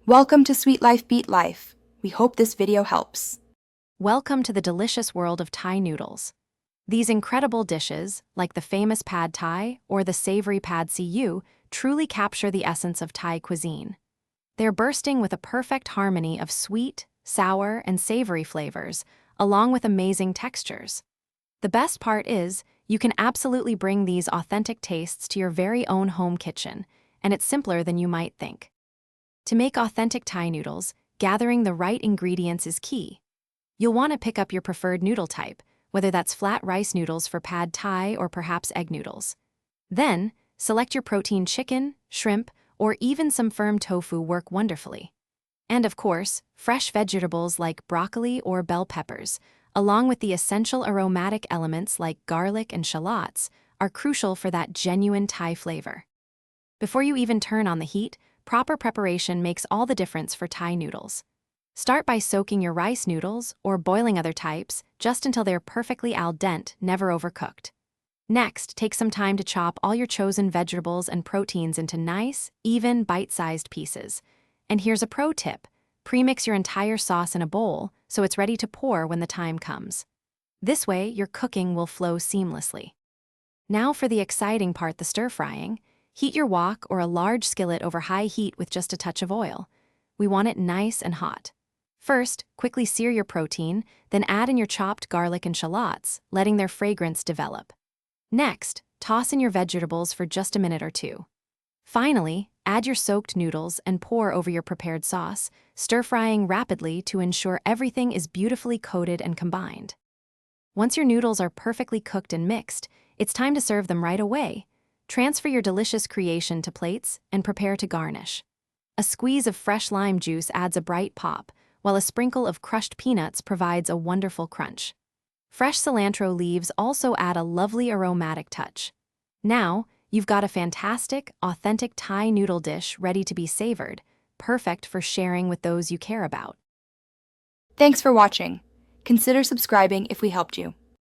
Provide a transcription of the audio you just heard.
Welcome to Sweet Life Beat Life. We hope this video helps. Welcome to the delicious world of Thai noodles. These incredible dishes, like the famous Pad Thai or the savory Pad See Ew, truly capture the essence of Thai cuisine. They're bursting with a perfect harmony of sweet, sour, and savory flavors, along with amazing textures. The best part is, you can absolutely bring these authentic tastes to your very own home kitchen, and it's simpler than you might think. To make authentic Thai noodles, gathering the right ingredients is key. You'll want to pick up your preferred noodle type, whether that's flat rice noodles for Pad Thai or perhaps egg noodles. Then, select your protein chicken, shrimp, or even some firm tofu work wonderfully. And of course, fresh vegetables like broccoli or bell peppers, along with the essential aromatic elements like garlic and shallots, are crucial for that genuine Thai flavor. Before you even turn on the heat, proper preparation makes all the difference for Thai noodles. Start by soaking your rice noodles or boiling other types just until they're perfectly al dente, never overcooked. Next, take some time to chop all your chosen vegetables and proteins into nice, even, bite-sized pieces. And here's a pro tip: premix your entire sauce in a bowl so it's ready to pour when the time comes. This way, your cooking will flow seamlessly. Now for the exciting part, the stir-frying. Heat your wok or a large skillet over high heat with just a touch of oil. We want it nice and hot. First, quickly sear your protein, then add in your chopped garlic and shallots, letting their fragrance develop. Next, toss in your vegetables for just a minute or two. Finally, add your soaked noodles and pour over your prepared sauce, stir-frying rapidly to ensure everything is beautifully coated and combined. Once your noodles are perfectly cooked and mixed, it's time to serve them right away. Transfer your delicious creation to plates and prepare to garnish. A squeeze of fresh lime juice adds a bright pop, while a sprinkle of crushed peanuts provides a wonderful crunch. Fresh cilantro leaves also add a lovely aromatic touch. Now, you've got a fantastic, authentic Thai noodle dish ready to be savored, perfect for sharing with those you care about. Thanks for watching. Consider subscribing if we helped you.